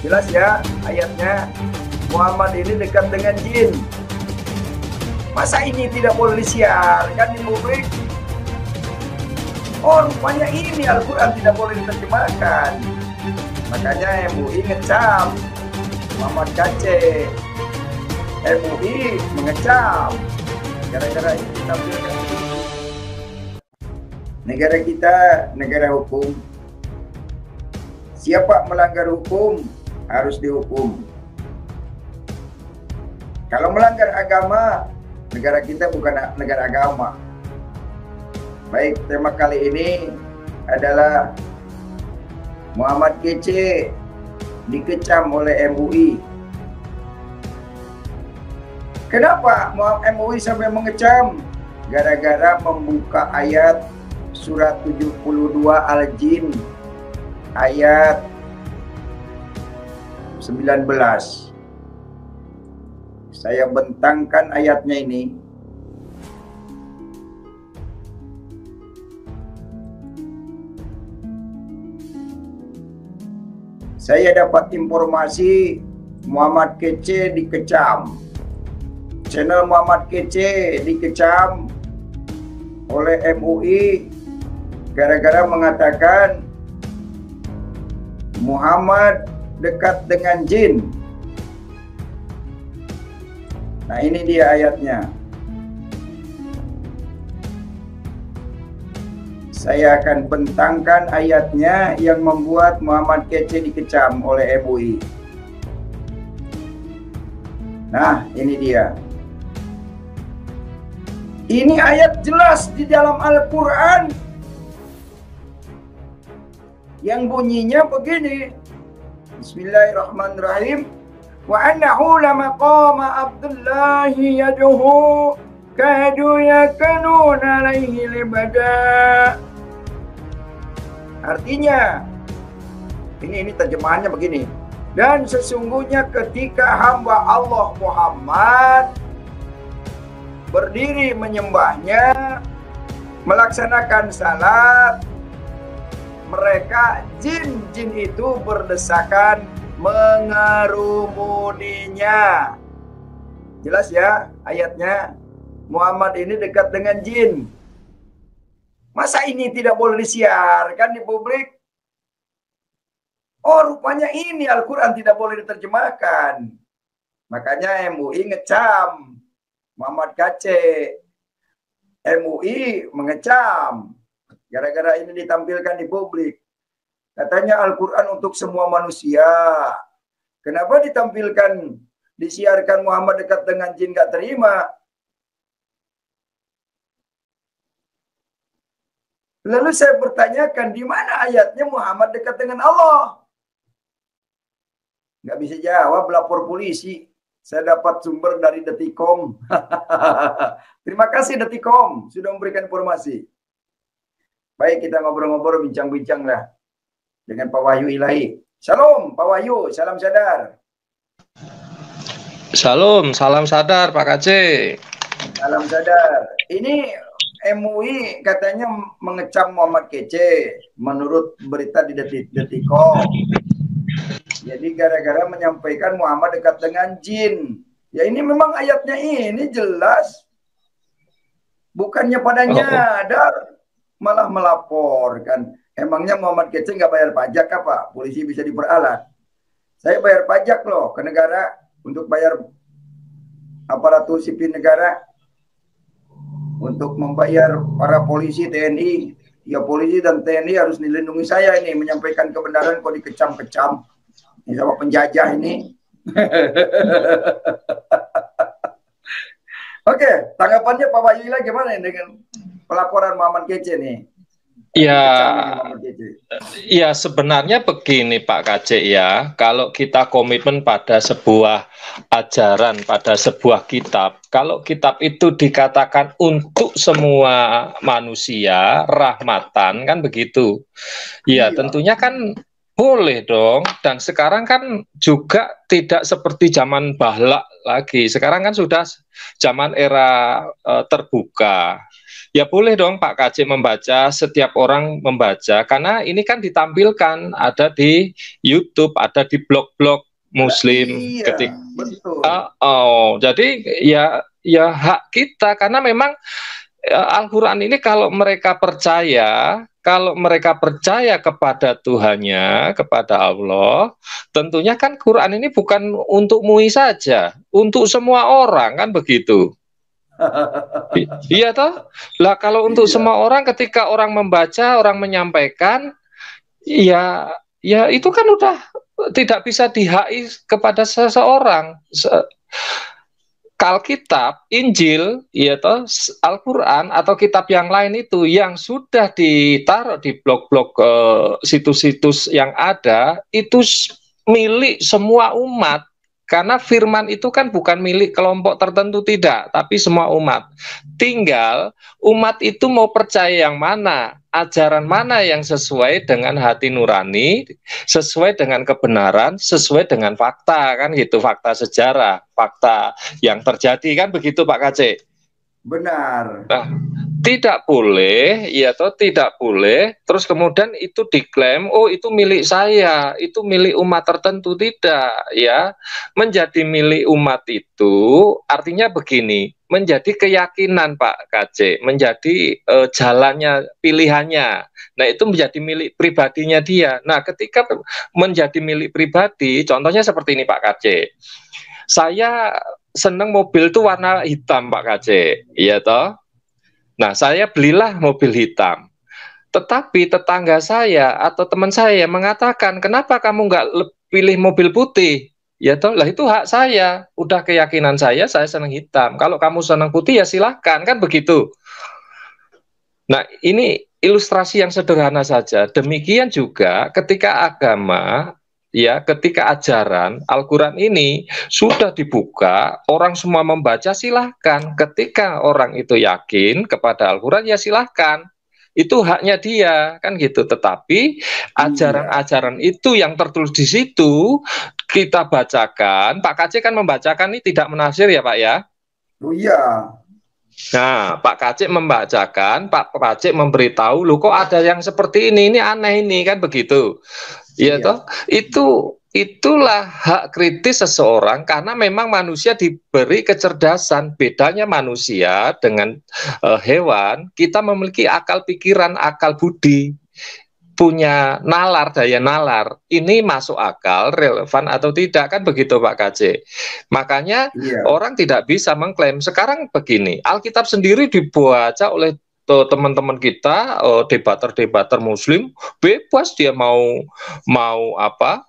Jelas ya ayatnya, Muhammad ini dekat dengan jin. Masa ini tidak boleh disiarkan di publik? Oh, rupanya ini Al-Quran tidak boleh diterjemahkan. Makanya MUI ngecam Muhammad KC. MUI mengecam gara-gara ini ditampilkan. Negara kita negara hukum. Siapa melanggar hukum harus dihukum. Kalau melanggar agama, negara kita bukan negara agama. Baik, tema kali ini adalah Muhammad KC dikecam oleh MUI. Kenapa MUI sampai mengecam? Gara-gara membuka ayat surat 72 Al-Jin ayat 19. Saya bentangkan ayatnya ini. Saya dapat informasi Muhammad KC dikecam. Channel Muhammad KC dikecam oleh MUI gara-gara mengatakan Muhammad dekat dengan jin. Nah, ini dia ayatnya. Saya akan bentangkan ayatnya yang membuat Muhammad KC dikecam oleh MUI. Nah, ini dia. Ini ayat jelas di dalam Al-Quran yang bunyinya begini. Bismillahirrahmanirrahim. Wa annahu lamaqama Abdullahi yaduhu kadu yakanuna alaihi libada. Artinya, ini terjemahannya begini. Dan sesungguhnya ketika hamba Allah Muhammad berdiri menyembahnya, melaksanakan salat, mereka jin-jin itu berdesakan mengerumuninya. Jelas ya ayatnya, Muhammad ini dekat dengan jin. Masa ini tidak boleh disiarkan di publik? Oh, rupanya ini Al-Quran tidak boleh diterjemahkan. Makanya MUI ngecam Muhammad KC. MUI mengecam gara-gara ini ditampilkan di publik. Katanya Al-Quran untuk semua manusia. Kenapa ditampilkan, disiarkan Muhammad dekat dengan jin gak terima? Lalu saya bertanyakan, di mana ayatnya Muhammad dekat dengan Allah? Nggak bisa jawab, lapor polisi. Saya dapat sumber dari Detikom. Terima kasih Detikom sudah memberikan informasi. Baik, kita ngobrol-ngobrol, bincang-bincang lah dengan Pak Wahyu Ilahi. Salam Pak Wahyu, salam sadar. Salam, salam sadar Pak KC. Salam sadar. Ini MUI katanya mengecam Muhammad KC menurut berita di Detikom. Jadi gara-gara menyampaikan Muhammad dekat dengan jin. Ya ini memang ayatnya ini jelas. Bukannya pada nyadar, malah melaporkan. Emangnya Muhammad KC nggak bayar pajak apa? Polisi bisa diperalat. Saya bayar pajak loh ke negara untuk bayar aparatur sipil negara. Untuk membayar para polisi TNI. Ya polisi dan TNI harus dilindungi saya ini. Menyampaikan kebenaran kok dikecam-kecam. Ini sama penjajah ini. Oke, tanggapannya Pak Wahyu gimana dengan pelaporan Muhammad KC nih? Ya sebenarnya begini Pak KC ya, kalau kita komitmen pada sebuah ajaran, pada sebuah kitab, kalau kitab itu dikatakan untuk semua manusia, rahmatan, kan begitu. Ya tentunya kan boleh dong, dan sekarang kan juga tidak seperti zaman Bahlak lagi, sekarang kan sudah zaman era terbuka. Ya boleh dong Pak KC membaca, setiap orang membaca, karena ini kan ditampilkan, ada di YouTube, ada di blog-blog Muslim. Iya, betul. Jadi ya hak kita, karena memang Al-Quran ini kalau mereka percaya kepada Tuhannya, kepada Allah, tentunya kan Quran ini bukan untuk MUI saja, untuk semua orang, kan begitu. Iya toh? Lah kalau untuk Iya. semua orang, ketika orang membaca, orang menyampaikan, ya itu kan udah tidak bisa dihai kepada seseorang. Alkitab, Injil, ya toh, Al-Quran atau kitab yang lain itu yang sudah ditaruh di blog-blog situs-situs yang ada itu milik semua umat. Karena firman itu kan bukan milik kelompok tertentu, tidak, tapi semua umat. Tinggal umat itu mau percaya yang mana, ajaran mana yang sesuai dengan hati nurani, sesuai dengan kebenaran, sesuai dengan fakta, kan gitu, fakta sejarah, fakta yang terjadi, kan begitu Pak KC. Benar. Nah, tidak boleh, ya toh, tidak boleh. Terus kemudian itu diklaim, oh itu milik saya, itu milik umat tertentu, tidak, ya. Menjadi milik umat itu artinya begini, menjadi keyakinan Pak KC, menjadi jalannya, pilihannya. Nah itu menjadi milik pribadinya dia. Nah ketika menjadi milik pribadi, contohnya seperti ini Pak KC. Saya seneng mobil itu warna hitam Pak KC, iya toh. Nah, saya belilah mobil hitam. Tetapi tetangga saya atau teman saya mengatakan, kenapa kamu nggak pilih mobil putih? Ya toh, lah itu hak saya. Udah keyakinan saya senang hitam. Kalau kamu senang putih ya silahkan, kan begitu. Nah, ini ilustrasi yang sederhana saja. Demikian juga ketika agama, ya, ketika ajaran Al-Quran ini sudah dibuka, orang semua membaca, silahkan. Ketika orang itu yakin kepada Al-Quran, ya silahkan. Itu haknya dia, kan gitu. Tetapi ajaran-ajaran itu yang tertulis di situ kita bacakan. Pak KC kan membacakan ini tidak menafsir ya Pak ya? Oh iya. Nah, Pak KC membacakan, Pak KC memberitahu, loh kok ada yang seperti ini aneh ini, kan begitu. Ya toh, itulah hak kritis seseorang, karena memang manusia diberi kecerdasan. Bedanya manusia dengan hewan, kita memiliki akal pikiran, akal budi, punya nalar, daya nalar. Ini masuk akal, relevan atau tidak, kan begitu Pak KC. Makanya orang tidak bisa mengklaim. Sekarang begini, Alkitab sendiri dibaca oleh teman-teman kita, debater-debater Muslim, bebas dia mau apa,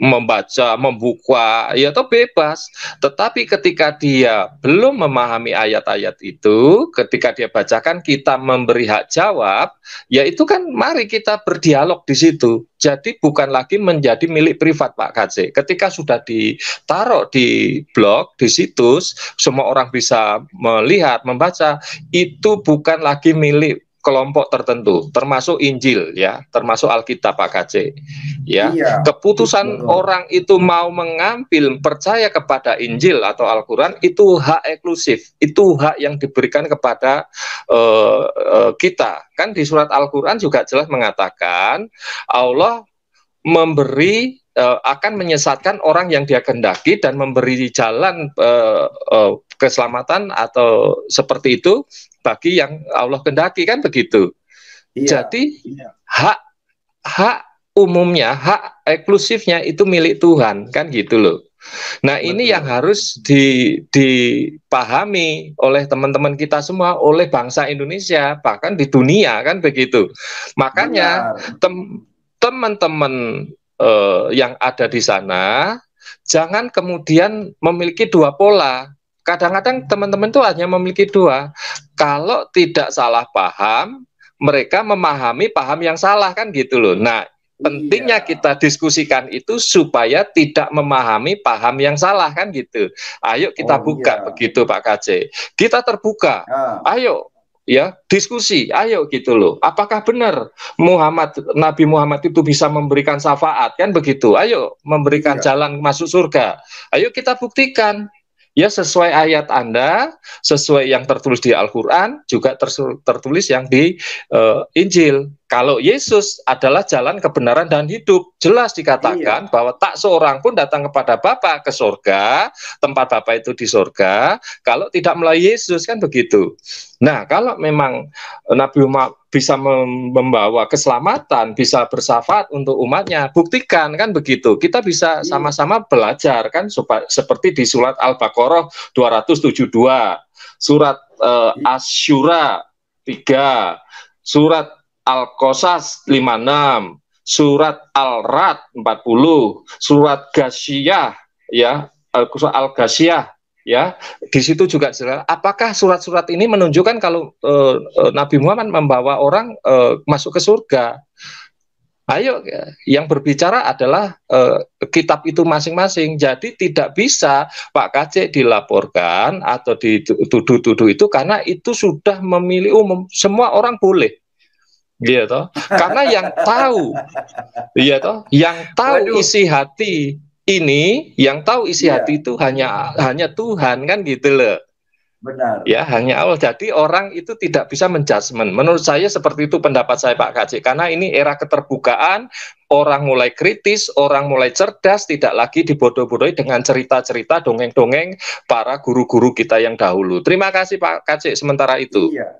membaca, membuka, ya toh bebas. Tetapi ketika dia belum memahami ayat-ayat itu, ketika dia bacakan, kita memberi hak jawab, ya itu kan mari kita berdialog di situ. Jadi bukan lagi menjadi milik privat Pak KC. Ketika sudah ditaruh di blog, di situs, semua orang bisa melihat, membaca, itu bukan lagi milik kelompok tertentu, termasuk Injil, ya, termasuk Alkitab Pak KC, ya. Keputusan orang itu mau mengambil, percaya kepada Injil atau Al-Quran, itu hak eksklusif, itu hak yang diberikan kepada kita. Kan di surat Al-Quran juga jelas mengatakan Allah memberi, akan menyesatkan orang yang dia kehendaki dan memberi jalan keselamatan atau seperti itu bagi yang Allah kehendaki, kan begitu. Jadi hak umumnya, hak eksklusifnya itu milik Tuhan, kan gitu loh. Nah ini yang harus dipahami oleh teman-teman kita semua, oleh bangsa Indonesia, bahkan di dunia, kan begitu. Makanya teman-teman yang ada di sana jangan kemudian memiliki dua pola. Kadang-kadang teman-teman itu hanya memiliki dua. Kalau tidak salah paham, mereka memahami paham yang salah, kan gitu loh. Nah, pentingnya kita diskusikan itu supaya tidak memahami paham yang salah, kan gitu. Ayo kita buka, begitu Pak KC. Kita terbuka. Ayo, ya, diskusi, ayo gitu loh. Apakah benar Nabi Muhammad itu bisa memberikan syafaat, kan begitu. Ayo memberikan jalan masuk surga. Ayo kita buktikan. Ya sesuai ayat Anda, sesuai yang tertulis di Al-Quran, juga tertulis yang di Injil. Kalau Yesus adalah jalan kebenaran dan hidup, jelas dikatakan bahwa tak seorang pun datang kepada Bapa ke surga, tempat Bapa itu di surga, kalau tidak melalui Yesus, kan begitu. Nah, kalau memang Nabi Muhammad bisa membawa keselamatan, bisa bersyafaat untuk umatnya, buktikan, kan begitu. Kita bisa sama-sama belajar, kan, seperti di surat Al-Baqarah 272, surat Asy-Syura 3, surat Al-Qasas 56, surat Al-Ra'd 40, surat Ghasyiyah, ya, Al-Ghasyiyah, ya, di situ juga jelas. Apakah surat-surat ini menunjukkan kalau Nabi Muhammad membawa orang masuk ke surga? Ayo, yang berbicara adalah kitab itu masing-masing. Jadi tidak bisa Pak Kacik dilaporkan atau dituduh-tuduh itu, karena itu sudah memilih umum, semua orang boleh. Iya toh, karena yang tahu, iya toh, yang tahu isi hati ini, yang tahu isi hati itu hanya Tuhan, kan gitu loh. Benar. Ya, hanya Allah. Jadi orang itu tidak bisa menjudgment. Menurut saya seperti itu pendapat saya, Pak Kacik. Karena ini era keterbukaan, orang mulai kritis, orang mulai cerdas, tidak lagi dibodoh-bodohi dengan cerita-cerita, dongeng-dongeng para guru-guru kita yang dahulu. Terima kasih Pak Kacik sementara itu. Iya.